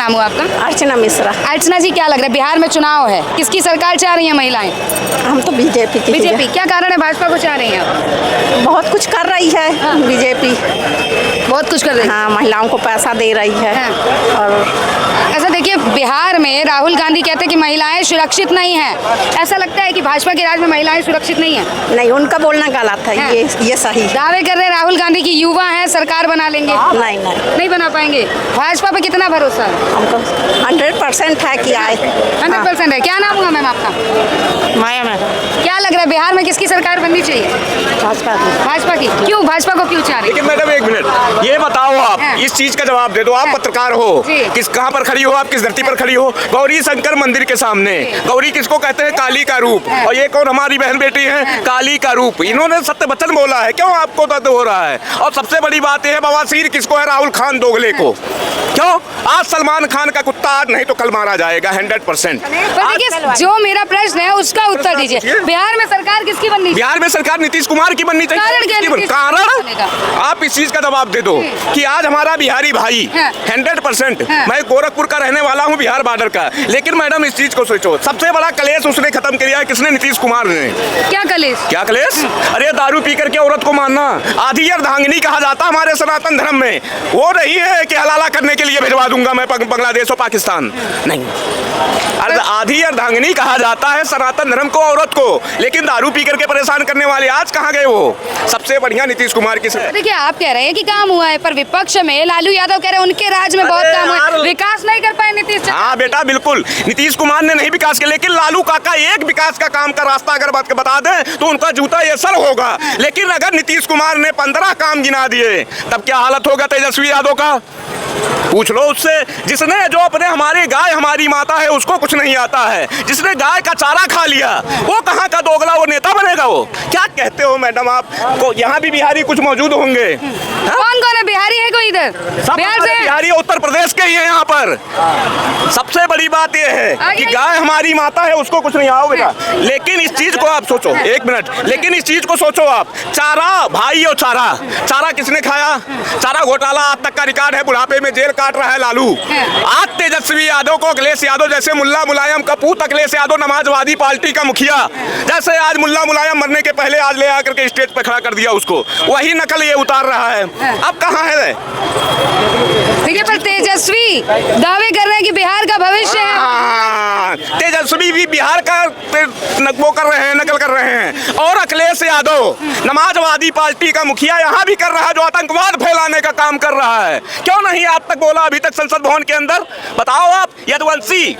नाम हुआ आपका? अर्चना मिश्रा। अर्चना जी, क्या लग रहा है बिहार में चुनाव है, किसकी सरकार चाह रही है महिलाएं? हम तो बीजेपी की। बीजेपी। क्या कारण है भाजपा को चाह रही हैं आप? बहुत कुछ कर रही है बीजेपी। बहुत कुछ कर रही है। हाँ, महिलाओं को पैसा दे रही है। हाँ। और ऐसा देखिए, बिहार में राहुल गांधी कहते हैं कि महिलाएं सुरक्षित नहीं हैं। ऐसा लगता है कि भाजपा के राज में महिलाएं सुरक्षित नहीं हैं? नहीं, उनका बोलना गलत है। हाँ। ये सही। दावे कर रहे हैं राहुल गांधी की युवा है, सरकार बना लेंगे। नहीं नहीं, नहीं बना पाएंगे। भाजपा पे कितना भरोसा है? हमको 100% है कि आए। 100% है। क्या नाम हुआ मैम आपका? माया मैडम। क्या लग रहा है बिहार में किसकी सरकार बननी चाहिए? भाजपा की। भाजपा की। क्यों? भाजपा को क्यों चाह रही? लेकिन मैडम एक मिनट, ये बताओ आप हाँ। इस चीज का जवाब दे दो। आप पत्रकार हो, जी। किस कहाँ पर खड़ी हो आप, किस धरती पर खड़ी हो? गौरी शंकर मंदिर के सामने। गौरी किसको कहते हैं? काली का रूप। हाँ। और ये कौन हमारी बहन बेटी है? काली का रूप। इन्होंने सत्य वचन बोला है, क्यों आपको दर्द हो रहा है? और सबसे बड़ी बात यह है, बवासीर किसको है? राहुल खान दोगले को। क्यों? आज सलमान खान का कुत्ता आज नहीं तो कल मारा जाएगा 100%। पर देखिए, जो मेरा प्रश्न है उसका उत्तर दीजिए। बिहार में सरकार किसकी बननी चाहिए? बिहार में सरकार नीतीश कुमार की बननी चाहिए। कारण क्या है नीतीश कुमार बनने का? कारण आप इस चीज का जवाब दे दो कि आज हमारा बिहारी भाई हाँ। 100%। हाँ। मैं गोरखपुर का रहने वाला हूँ, बिहार बॉर्डर का। लेकिन मैडम इस चीज को सोचो, सबसे बड़ा कलेश उसने खत्म किया है। किसने? नीतीश कुमार ने। क्या कलेश? क्या कलेश? अरे दारू पी करके औरत को मारना आधी अर्धांगिनी कहा जाता हमारे सनातन धर्म में। वो नहीं है कि हलाला करने के लिए भिजवा दूंगा मैं बांग्लादेश और पाकिस्तान। नहीं, आधी अर्धांगिनी कहा जाता है सनातन धर्म को, औरत को। लेकिन दारू पी करके परेशान करने वाले आज कहाँ गए? वो सबसे बढ़िया नीतीश कुमार की। देखिए, आप कह रहे हैं कि काम हुआ है, पर विपक्ष में लालू यादव कह रहे हैं उनके राज में बहुत काम हुआ है, विकास नहीं कर पाए नीतीश। हाँ बेटा, बिल्कुल नीतीश कुमार ने नहीं विकास किया, लेकिन लालू काका एक विकास का काम का रास्ता अगर बता दें तो उनका जूता ये सर होगा। लेकिन अगर नीतीश कुमार ने 15 काम गिना दिए, तब क्या हालत होगा तेजस्वी यादव का? पूछ लो उससे, जिसने जो अपने हमारी गाय हमारी माता है उसको कुछ नहीं आता है, जिसने गाय का चारा खा लिया, वो कहाँ का दोगला, वो नेता बनेगा? वो क्या कहते हो मैडम आप को? यहाँ भी बिहारी कुछ मौजूद होंगे। कौन कौन है? बिहारी है कोई इधर? सब बिहार से? बिहारी उत्तर प्रदेश के ही है यहाँ पर। सबसे बड़ी बात यह है कि गाय हमारी माता है, उसको कुछ नहीं आओ बेटा। लेकिन इस चीज को आप सोचो, एक मिनट, लेकिन इस चीज को सोचो आप, चारा भाई और चारा किसने खाया? चारा घोटाला आज तक का रिकॉर्ड है, बुढ़ापे में जेल काट रहा है लालू। आज तेजस्वी यादव को अखिलेश यादव जैसे मुल्ला मुलायम का पूत अखिलेश यादव समाजवादी पार्टी का मुखिया, जैसे आज मुल्ला मुलायम मरने के पहले आज ले आकर के स्टेज पे खड़ा कर दिया उसको, वही नकल ये उतार रहा है। अब कहाँ है? देखिए, पर तेजस्वी दावे कर रहे हैं कि बिहार का भविष्य है। तेजस्वी भी बिहार का वो कर रहे हैं, नकल कर रहे हैं। और अखिलेश यादव समाजवादी पार्टी का मुखिया यहाँ भी कर रहा है, जो आतंकवाद फैलाने का काम कर रहा है। क्यों नहीं आज तक बोला अभी तक संसद भवन के अंदर? बताओ आप। यदुवंशी,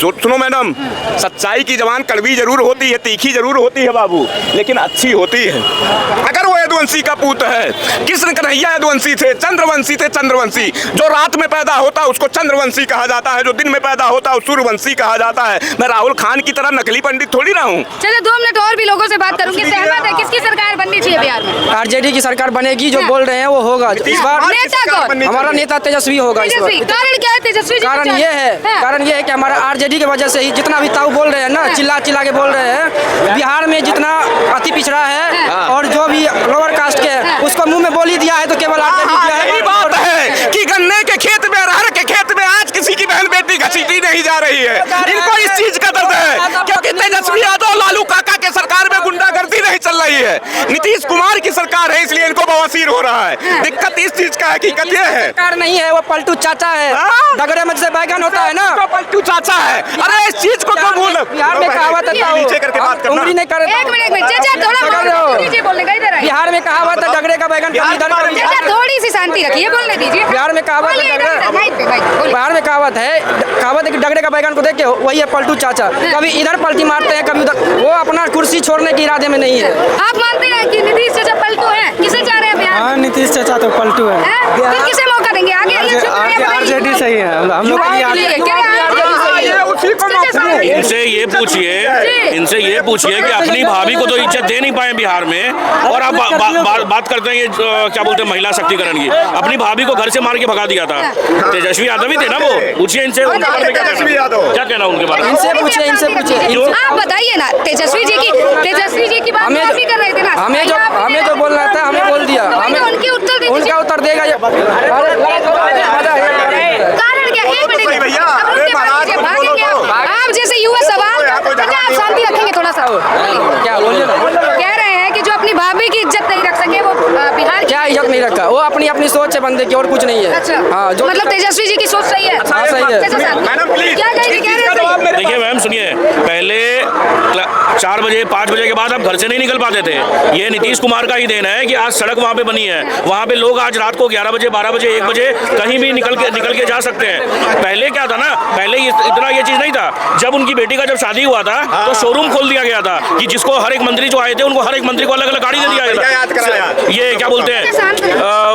सुनो मैडम, सच्चाई की जबान कड़वी जरूर होती है, तीखी जरूर होती है बाबू, लेकिन अच्छी होती है। अगर वो यदुवंशी का पूत है, कृष्ण कन्हैया यदुवंशी थे, चंद्रवंशी थे। चंद्रवंशी जो रात में पैदा होता है उसको चंद्रवंशी कहा जाता है, जो दिन में पैदा होता है सूर्यवंशी कहा जाता है। मैं राहुल खान की तरह नकली पंडित थोड़ी ना हूँ। चलिए 2 मिनट और भी लोगों से बात करूंगी। सहमत है किसकी सरकार बननी चाहिए बिहार में? आरजेडी की सरकार बनेगी, जो बोल रहे हैं वो होगा इस बार। नेता कौन? हमारा नेता तेजस्वी होगा इस बार। कारण क्या है तेजस्वी जी? कारण ये है कि हमारा आरजेडी की वजह से ही जितना भी ताऊ बोल रहे हैं ना, चिल्ला के बोल रहे हैं, बिहार में जितना अति पिछड़ा है और जो भी लोअर कास्ट के है उसको मुंह में बोली दिया है, तो केवल आरजेडी दिया है। यही बात है कि गन्ने के खेत में, अरहर के खेत में आज किसी की बहन बेटी घसीटी नहीं जा रही है। इनको इस चीज का दर्द है, क्योंकि तेजस्वी यादव लालू काका के सरकार में गुंडागर्दी नहीं चल रही है, नीतीश कुमार की सरकार है, इसलिए इनको बवासीर हो रहा है। दिक्कत इस चीज का हकीकत ये है, सरकार नहीं है, वो पलटू चाचा है। डगरे में से बैगन होता है ना, पलटू चाचा है। अरे इस चीज को क्यों भूल? बिहार में कहावत है, नीचे करके बात करना। उंगली नहीं करे। एक मिनट चाचा, थोड़ा नीचे बोलने का, इधर आइए। बिहार में कहावत है, डगरे का बैगन कभी इधर कभी। चाचा थोड़ी सी शांति रखिए, बोलने दीजिए। बिहार में कहावत है, बिहार में कहावत है कि डगरे का बैगन को देख के वही है पलटू चाचा, कभी इधर पलटी मारते हैं कभी उधर। वो अपना कुर्सी छोड़ने के इरादे में नहीं है। आप मानते हैं कि नीतीश चाचा पलटू है? किसे चाह रहे हैं बिहार? हाँ, नीतीश चाचा तो पलटू है। फिर किसे मौका देंगे? आगे आरजेडी सही है, हम लोग इनसे ये पूछिए कि अपनी भाभी को तो इज्जत दे नहीं पाए बिहार में, और आप बात करते हैं ये क्या बोलते हैं महिला शक्तिकरण की। अपनी भाभी को घर से मार के भगा दिया था तेजस्वी यादव ही थे ना वो। पूछिए इनसे, क्या कहना उनके बारे में? इनसे पूछिए। आप बताइए ना, तेजस्वी जी की बात आप ही कर रहे थे ना। हमें जो बोलना था हमें बोल दिया, हमें उनकी उत्तर उनका उत्तर देगा। कारण क्या? एक मिनट क्या इज्जत नहीं रखा, वो अपनी अपनी सोच है बंदे की, और कुछ नहीं है। अच्छा हाँ, जो मतलब तेजस्वी जी की सोच सही है। हाँ, सही है। मैडम प्लीज क्या कहेंगे, कह रहे हैं देखिए मैम सुनिए, पहले 4 बजे 5 बजे के बाद आप घर से नहीं निकल पाते थे। ये नीतीश कुमार का ही देन है कि आज सड़क वहाँ पे बनी है, वहाँ पे लोग आज रात को 11 बजे 12 बजे 1 बजे कहीं भी निकल के जा सकते हैं। पहले क्या था ना, पहले इतना ये चीज नहीं था। जब उनकी बेटी का जब शादी हुआ था तो शोरूम खोल दिया गया था कि जिसको हर एक मंत्री जो आए थे उनको हर एक मंत्री को अलग अलग गाड़ी दे दिया गया था। ये क्या बोलते हैं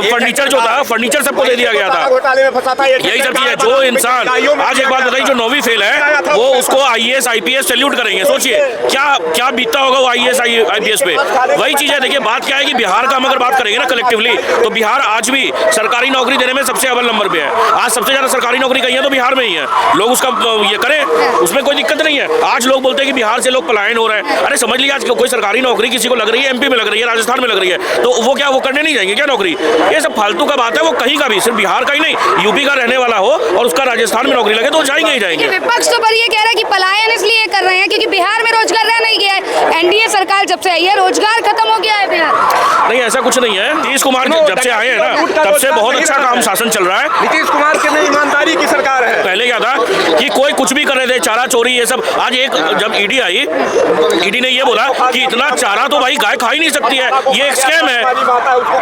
फर्नीचर जो था, फर्नीचर सबको दे दिया गया था। यही सब चीजें, जो इंसान आज एक बात बताइए, जो 9वीं फेल है वो उसको IAS IPS सैल्यूट करेंगे। सोचिए क्या बीतता होगा वो IAS IPS पे। वही चीज है। देखिए बात क्या है कि बिहार का हम अगर बात करेंगे ना कलेक्टिवली, तो बिहार आज भी सरकारी नौकरी देने में सबसे अव्वल नंबर पे है। आज सबसे ज्यादा सरकारी नौकरी कहीं है तो बिहार में ही है। लोग उसका ये करें, उसमें कोई दिक्कत नहीं है। आज लोग बोलते हैं कि बिहार से लोग पलायन हो रहे हैं। अरे समझ लीजिए आज कोई सरकारी नौकरी किसी को लग रही है, MP में लग रही है, राजस्थान में लग रही है, तो वो क्या वो करने नहीं जाएंगे क्या नौकरी? ये सब फालतू का बात है। वो कहीं का भी, सिर्फ बिहार का ही नहीं, यूपी का रहने वाला हो और उसका राजस्थान में नौकरी लगे तो जाएंगे ही जाएंगे। विपक्ष तो पर ये कह रहा है कि पलायन इसलिए कर रहे हैं क्योंकि बिहार में रोजगार रह नहीं गया है। NDA सरकार जब से आई है रोजगार खत्म हो गया है बिहार। नहीं ऐसा कुछ नहीं है। नीतीश कुमार जब से आए हैं ना तब से बहुत अच्छा काम शासन चल रहा है। नीतीश कुमार के में ईमानदारी की सरकार है। पहले क्या था कि कोई कुछ भी कर रहे थे, चारा चोरी ये सब। आज एक जब ईडी आई, ईडी ने ये बोला कि इतना चारा तो भाई गाय खा ही नहीं सकती है, ये एक स्कैम है।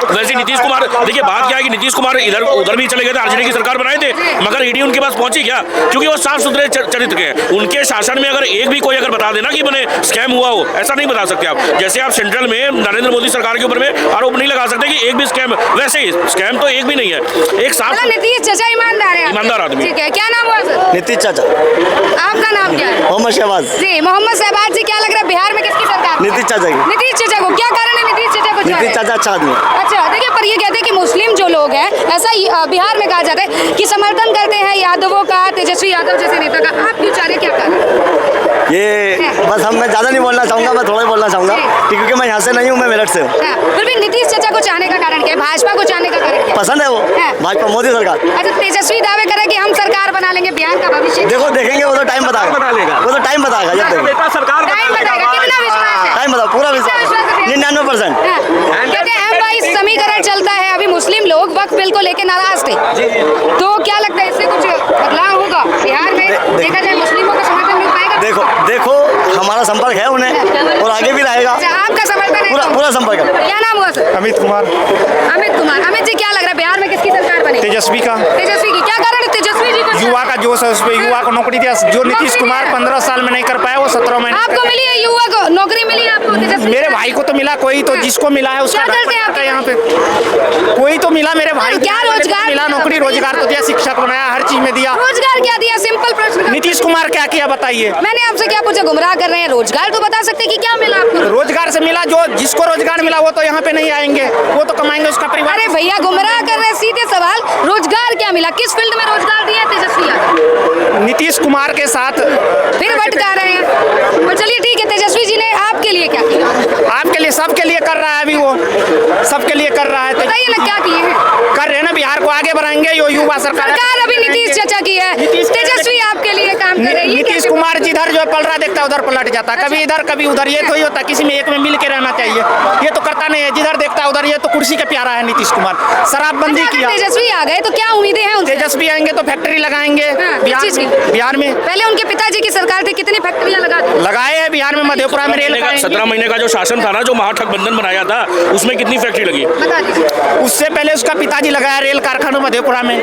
वैसे नीतीश कुमार, देखिए बात क्या है कि नीतीश कुमार इधर उधर भी चले गए थे, RJD की सरकार बनाए थे, मगर ईडी उनके पास पहुंची क्या? क्योंकि वो साफ सुथरे चरित्र के हैं। उनके शासन में अगर एक भी कोई अगर बता देना कि बने स्कैम हुआ हो, ऐसा नहीं बता सकते आप। जैसे आप सेंट्रल में नरेंद्र मोदी सरकार के ऊपर में आरोप नहीं लगा सकते कि एक भी स्कैम, वैसे ही स्कैम तो एक भी नहीं है। एक साफ नीतीश चाचा ईमानदार है, ईमानदार आदमी। ठीक है, क्या नाम हुआ सर? नीतीश चाचा। आपका नाम क्या है? मोहम्मद शहबाज। जी मोहम्मद शहबाज जी, क्या लग रहा है बिहार में किसकी सरकार? नीतीश चाचा की। नीतीश चाचा को। क्या कारण है नीतीश चाचा को? नीतीश चाचा अच्छा आदमी। अच्छा देखिए, पर ये कहते हैं कि मुस्लिम जो लोग हैं, ऐसा बिहार में कहा जाता है कि समर्थन करते हैं यादवों का, तेजस्वी यादव जैसे नेता का। आप क्यों चाह रहे हैं, क्या कारण? ये बस मैं ज़्यादा नहीं बोलना चाहूँगा, मैं थोड़ा ही बोलना चाहूँगा क्योंकि मैं यहाँ से नहीं हूँ, मैं मेरठ से हूँ। फिर भी नीतीश चाचा को चाहने का कारण क्या है? भाजपा को चाहने का कारण क्या है? पसंद है वो भाजपा, मोदी सरकार। अच्छा तेजस्वी दावे करे कि हम सरकार बना लेंगे बिहार का भविष्य। देखो देखेंगे, वो तो टाइम बताएगा, वो तो टाइम बताएगा जब तक बेटा सरकार टाइम बताएगा। कितना विश्वास है? टाइम बताओ, पूरा विश्वास 99%। क्योंकि M22 समीकरण चलता है, अभी मुस्लिम लोग वक्फ बिल को लेकर नाराज थे, तो क्या लगता है इससे कुछ बदलाव होगा बिहार में? देखा जाए मुस्लिमों का समर्थन मिल पाएगा? देखो हमारा संपर्क है उन्हें और आगे भी रहेगा। अच्छा, आपका समर्थन है? पूरा संपर्क है। क्या नाम हुआ सर? अमित कुमार। अमित जी, क्या लग रहा है बिहार में किसकी सरकार बनेगी? तेजस्वी का। तेजस्वी की। क्या कारण है तेजस्वी जी को? युवा का जोश है उस पर, युवा को नौकरी दिया जो नीतीश कुमार 15 साल में नहीं कर पाया, वो 17 में आपको मिली है? युवा को नौकरी मिली है आपको? तेजस्वी मेरे भाई को तो मिला, कोई तो जिसको मिला है उसका क्या करते हैं आपके यहाँ पे कोई तो मिला, मेरे भाई क्या रोजगार मिला, नौकरी रोजगार तो दिया, शिक्षक बनाया, हर चीज में दिया। रोजगार क्या दिया? सिंपल प्रश्न। नीतीश कुमार क्या किया बताइए? मैंने आपसे क्या पूछा? गुमराह कर रहे हैं। रोजगार तो बता सकते कि क्या मिला आपको? रोजगार से मिला, जो जिसको रोजगार मिला वो तो यहाँ पे नहीं आएंगे, वो तो कमाएंगे उसका परिवार। अरे भैया गुमराह कर रहे हैं, सीधे सवाल। रोजगार क्या मिला? किस फील्ड में रोजगार दिया तेजस्वी यादव? नीतीश कुमार के साथ फिर भटका रहे हैं। पर चलिए ठीक है, तेजस्वी जी ने आपके लिए क्या किया? आपके लिए, सबके लिए कर रहा है, अभी वो सबके लिए कर रहा है। बताइए ना क्या किए हैं? कर रहे हैं ना, बिहार को आगे बढ़ाएंगे, यो युवा सरकार अभी नीतीश चाचा की है, तेजस्वी आपके लिए काम कर रहे हैं। नीतीश कुमार जिधर जो पल रहा देखता है उधर पलट जाता है, कभी इधर कभी उधर। ये तो ही होता, किसी में एक में मिल के रहना चाहिए, ये तो करता नहीं है, जिधर देखता है उधर। ये तो कुर्सी के प्यारा है नीतीश कुमार। शराबबंदी किया। तेजस्वी आ गए तो क्या उम्मीदें हैं उनसे? तेजस्वी आएंगे तो फैक्ट्री लगाएंगे बिहार में। पहले उनके पिताजी की सरकार थी, कितनी फैक्ट्रियां लगाए हैं बिहार में, मधेपुरा में रेल 17 महीने का जो शासन था ना, जो महागठबंधन बनाया था, उसमें कितनी फैक्ट्री लगी? बता दीजिए। उससे पहले उसका पिताजी लगाया रेल कारखाना मधेपुरा में।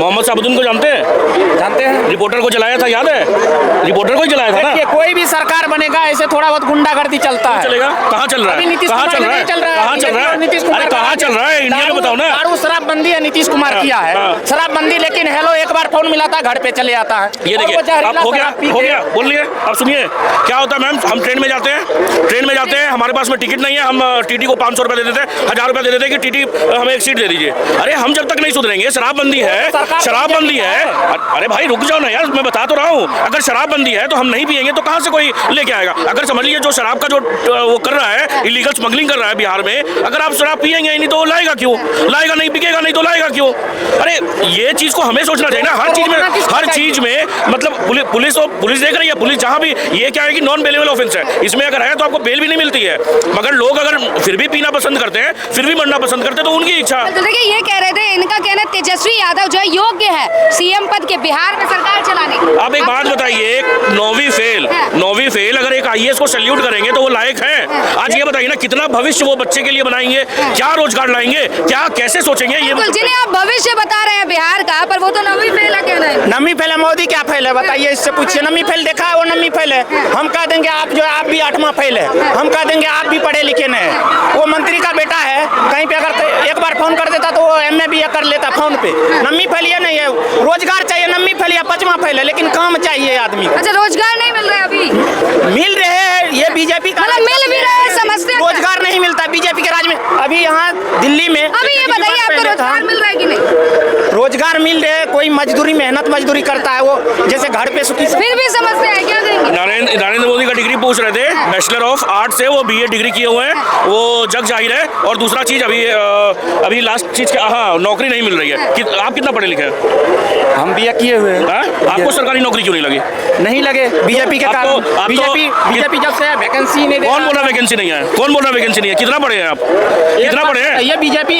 मोहम्मद साबुद्दीन को जानते हैं? रिपोर्टर को जलाया था, याद है? रिपोर्टर को ही जलाया था ना। कोई भी सरकार बनेगा ऐसे थोड़ा बहुत गुंडागर्दी चलता है। चलेगा? कहाँ चल रहा है? कहाँ चल रहा है? कहाँ चल रहा है? नीतीश कुमार कहाँ चल रहा है? इंडिया में बताओ ना। दारू शराबबंदी है, नीतीश कुमार किया है शराबबंदी, लेकिन हेलो एक बार फोन मिला था घर पे चले आता है। ये देखिए अब हो गया बोलिए। अब सुनिए क्या होता है मैम, हम ट्रेन में जाते हैं, हमारे पास में टिकट नहीं है, हम टीटी को 500 रुपए दे देते हैं, 1000 रुपए दे देते हैं कि टीटी हमें एक सीट दे दीजिए। अरे हम जब तक नहीं सुधरेंगे, शराबबंदी है। अरे भाई रुक जाओ ना यार, मैं बता तो रहा हूँ, अगर शराबबंदी है तो हम नहीं पिएंगे तो कहाँ से कोई लेके आएगा? अगर समझ लीजिए जो शराब का जो वो कर रहा है, इलीगल स्मगलिंग कर रहा है बिहार में, अगर आप शराब पिएंगे ही नहीं तो वो लाएगा क्यों? लाएगा नहीं, बिकेगा नहीं तो लाएगा क्यों? अरे ये चीज को हमें सोचना चाहिए ना, हर चीज में मतलब पुलिस देख रही है, पुलिस जहाँ भी, ये क्या है कि नॉन बेलेबल ऑफेंस है, इसमें अगर है तो आपको बेल भी नहीं मिलती है, मगर लोग अगर फिर भी पीना पसंद करते हैं, फिर भी मरना पसंद करते हैं तो उनकी इच्छा। तो देखिए ये कह रहे थे, इनका कहना है तेजस्वी यादव जो है योग्य है सीएम पद के बिहार में सरकार चलाने की। आप एक बात बताइए, 9वीं फेल अगर एक आईएएस को सैल्यूट करेंगे तो वो लायक है? आज ये बताइए ना, कितना भविष्य वो बच्चे के लिए बनाएंगे, क्या रोजगार लाएंगे, क्या कैसे सोचेंगे? ये जिन्हें आप भविष्य बता रहे हैं बिहार का, पर वो तो 9वीं फेल है, कहना है। 9वीं फेल है, मोदी क्या फेल है बताइए, इससे पूछिए। 9वीं फेल देखा है, वो 9वीं फेल है। हम कह देंगे आप जो है आप भी 8वां फेल है, हम कह देंगे आप भी पढ़े लिखे नहीं है। वो मंत्री का बेटा है, कहीं पे अगर एक बार फोन कर देता तो वो MA BA कर लेता फोन पे। 9वीं फेल ये नहीं है, रोजगार चाहिए। 9वीं फेल या 5वां फेल है, लेकिन काम चाहिए आदमी को। अच्छा, रोजगार नहीं मिल रहा है अभी? मिल रहे हैं, ये बीजेपी का मतलब मिल भी रहा है, समझते हैं? रोजगार नहीं मिलता बीजेपी के राज में। अभी यहाँ दिल्ली में अभी ये बताइए आपको रोजगार मिल रहा है कि नहीं? रोजगार मिल रहे, कोई मजदूरी मेहनत मजदूरी करता है, वो जैसे घर पे सुखी फिर भी समझते हैं, क्या करेंगे? नरेंद्र मोदी का डिग्री पूछ रहे थे, बैचलर ऑफ आर्ट से वो BA डिग्री किए हुए हैं, वो जग जाहिर है। और दूसरा चीज अभी लास्ट चीज क्या, हाँ, नौकरी नहीं मिल रही है। आप कितना पढ़े लिखे हैं? हम BA किए हुए हैं। आपको सरकारी नौकरी क्यों नहीं लगी? नहीं लगे बीजेपी के कारण। बीजेपी जब से वैकेंसी नहीं, कौन बोला वैकेंसी नहीं है? कौन बोला वैकेंसी नहीं है? कितना पढ़े हैं आप? कितना पढ़े हैं? ये बीजेपी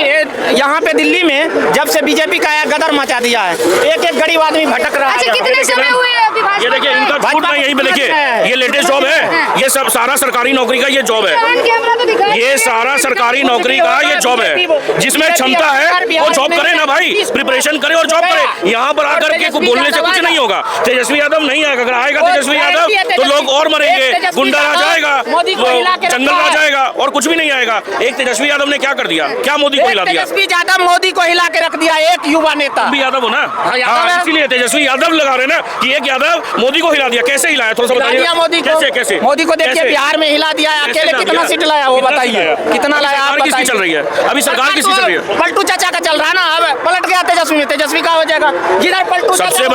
यहाँ पे दिल्ली में जब से बीजेपी का गदर मचा दिया है, एक गरीब आदमी भटक रहा है। अच्छा, कितने समय हुए अभी भाजपा? ये देखिए इनका झूठ नहीं, यहीं पे देखिए, ये लेटेस्ट जॉब है, ये सब सारा सरकारी नौकरी का ये जॉब है, ये सारा सरकारी नौकरी का ये जॉब है। जिसमें क्षमता है वो जॉब करे ना भाई, प्रिपरेशन करे और जॉब करे। यहाँ पर आकर के बोलने से कुछ नहीं होगा। तेजस्वी यादव नहीं आएगा, अगर आएगा तेजस्वी यादव तो लोग और मरेंगे, गुंडा राज आएगा, जंगल राज आएगा, और कुछ भी नहीं आएगा। एक तेजस्वी यादव ने क्या कर दिया? क्या मोदी को हिला दिया? तेजस्वी यादव मोदी को हिला के रख दिया, एक युवा नेता। भी यादव हो ना, हाँ, इसीलिए तेजस्वी यादव लगा रहे ना कि एक यादव मोदी को हिला दिया। कैसे हिलाया, थोड़ा सा बताइए। मोदी को कैसे मोदी को देखिए बिहार में हिला दिया, अकेले कितना सीट लाया वो बताइए, कितना लाया आप किसकी चल रही है? अभी सरकार किसकी चल रही है? पलटू चाचा का चल रहा है ना, अब पलट गया तेजस्वी का हो जाएगा जिधर पलटू। सबसे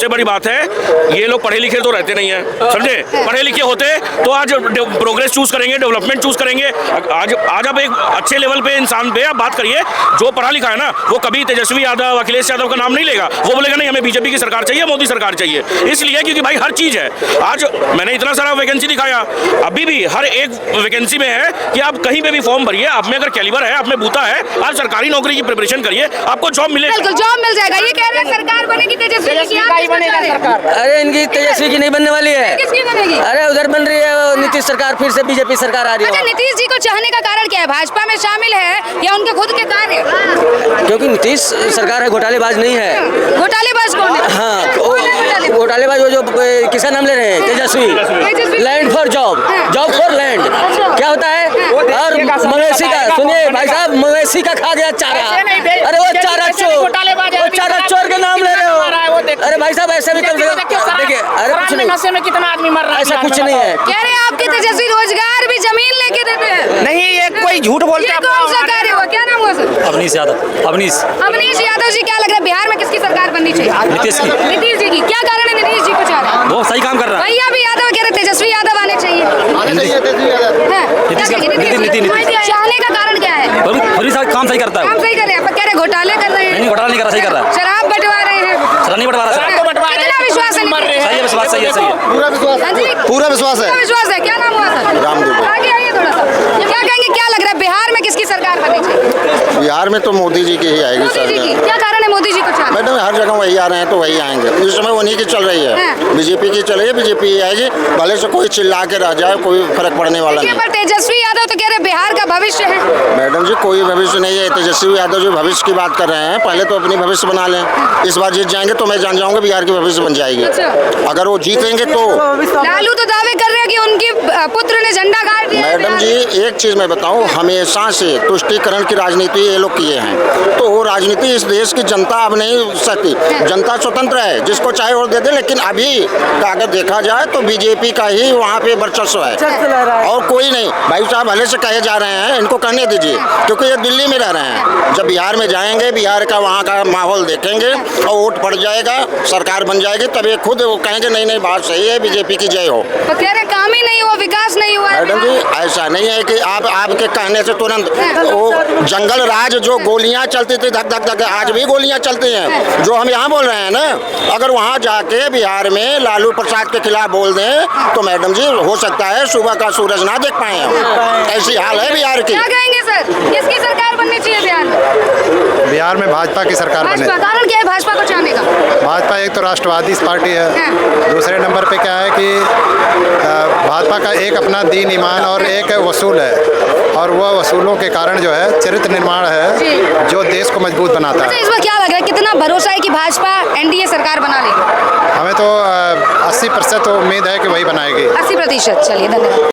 बड़ी बात है ये लोग पढ़े लिखे तो रहते नहीं है, समझे? पढ़े लिखे होते तो आज प्रोग्रेस चूज करेंगे, डेवलपमेंट चूज करेंगे। आज आप एक अच्छे लेवल पे इंसान पे आप बात करिए, जो पढ़ा लिखा है ना वो कभी तेजस्वी यादव, अखिलेश यादव का नाम नहीं लेगा। वो बोलेगा नहीं हमें बीजेपी की सरकार चाहिए, मोदी सरकार चाहिए। इसलिए क्योंकि भाई हर चीज है। आज मैंने इतना सारा वैकेंसी दिखाया, अभी भी हर एक वैकेंसी में है कि आप कहीं पे भी फॉर्म भरिए, आप में अगर कैलिबर है, आप में बूता है, आप सरकारी नौकरी की प्रिपरेशन करिए, आपको जॉब मिलेगा। बिल्कुल जॉब मिल जाएगा। ये कह रहे हैं सरकार बनेगी तेजस्वी की बनेगा सरकार। अरे इनकी तेजस्वी की नहीं बनने वाली है। किसकी बनेगी? अरे उधर बन रही है नीतीश सरकार, फिर से बीजेपी सरकार आ रही है। अच्छा, नीतीश जी को चाहने का कारण क्या है? भाजपा में शामिल है या उनके खुद के कार्य? क्योंकि नीतीश सरकार है, घोटालेबाज नहीं है। घोटालेबाज कौन है? हाँ, घोटालेबाज वो जो किसका नाम ले रहे हैं, Tejashwi. Land for job, job for land. क्या होता है? और मवेशी का, सुनिए भाई साहब, मवेशी का खा गया चारा। अरे वो चारा चोर के नाम ले रहे हो। अरे भाई साहब ऐसा भी कम से कम देखिए। अरे कुछ नहीं, नशे में कितना आदमी मर रहा है, ऐसा कुछ नहीं है। कह रहे हैं आपके तेजस्वी रोजगार भी जमीन लेके देते हैं। नहीं, ये कोई झूठ बोलते ये हैं। कौन सा कार्य हुआ? क्या नाम हुआ सर? अवनीश यादव। अवनीश यादव जी, क्या लग रहा है बिहार में किसकी सरकार बननी चाहिए? नीतीश की। नीतीश जी की। क्या कारण है नीतीश जी को चाह रहे हैं? वो सही काम कर रहा है। भैया भी यादव कह रहे तेजस्वी यादव आने चाहिए। चाहने का कारण क्या है? काम सही करता काम सही कर रहे हैं, पर कह रहे घोटाले कर रहे हैं। घोटाला नहीं कर रहा, सही कर रहा है। शराब बंटवा रहे हैं। नहीं बंटवा रहा। कितना विश्वास है? सही है, विश्वास सही है। पूरा विश्वास हाँ जी? पूरा विश्वास है। पूरा विश्वास है। क्या नाम हुआ सर? रामदेव। आगे आइए थोड़ा सा। क्या कहेंगे, क्या लग रहा है बिहार में किसकी सरकार बननी चाहिए? बिहार में तो मोदी जी की ही आएगी मोदी जी की। सरकार। क्या कारण है मोदी जी को चाहना? मैडम हर जगह वही आ रहे हैं तो वही आएंगे। इस समय उन्हीं की चल रही है, हाँ। बीजेपी की चल रही है, बीजेपी ही आएगी। भले से कोई चिल्ला के रह जाए, कोई फर्क पड़ने वाला देखिए, नहीं। पर तेजस्वी यादव तो कह रहे बिहार का भविष्य है। मैडम जी कोई भविष्य नहीं है। तेजस्वी यादव जो भविष्य की बात कर रहे हैं, पहले तो अपनी भविष्य बना लें। इस बार जीत जाएंगे तो मैं जान जाऊंगा बिहार की भविष्य बन जाएगी। अच्छा। अगर वो जीतेंगे तो। लालू तो दावे कर रहे हैं कि उनकी पुत्र ने झंडा गाड़ दिया। मैडम जी एक चीज मैं बताऊं, हमेशा से तुष्टीकरण की राजनीति ये लोग किए हैं, तो वो राजनीति इस देश की जनता अब नहीं सकती। जनता स्वतंत्र है, जिसको चाहे वोट दे दे। लेकिन अभी अगर देखा जाए तो बीजेपी का ही वहाँ पे वर्चस्व है और कोई नहीं। भाई साहब भले से कहे जा रहे हैं इनको करने दीजिए, क्योंकि ये दिल्ली में रह रहे हैं। जब बिहार में जाएंगे, बिहार का वहाँ का माहौल देखेंगे और वोट पड़ जाएगा, सरकार बन जाएगी, तब ये खुद वो कहेंगे नहीं नहीं बात सही है, बीजेपी की जय हो। तो कह रहे काम ही नहीं हुआ, विकास नहीं हुआ है मैडम जी ऐसा नहीं है कि आप आपके कहने से तुरंत वो जंगल राज जो गोलियां चलती थी धक धक धक, आज भी गोलियां चलती हैं। जो हम यहाँ बोल रहे हैं ना, अगर वहाँ जाके बिहार में लालू प्रसाद के खिलाफ बोल दें तो मैडम जी हो सकता है सुबह का सूरज ना देख पाए हम। ऐसी हाल है बिहार की। क्या कहेंगे सर, किसकी सरकार बननी चाहिए बिहार में? बिहार में भाजपा की सरकार बने। भाजपा, कारण क्या है भाजपा को चाहने का? भाजपा एक तो राष्ट्रवादी पार्टी है, दूसरे नंबर पे क्या है कि भाजपा का एक अपना दीन ईमान और एक वसूल है, और वह वसूलों के कारण जो है चरित्र निर्माण है जो देश को मजबूत बनाता अच्छा, है। इस बार क्या लग रहा है, कितना भरोसा है कि भाजपा एनडीए सरकार बना लेगी? हमें तो 80% तो उम्मीद है कि वही बनाएगी। 80%। चलिए, धन्यवाद।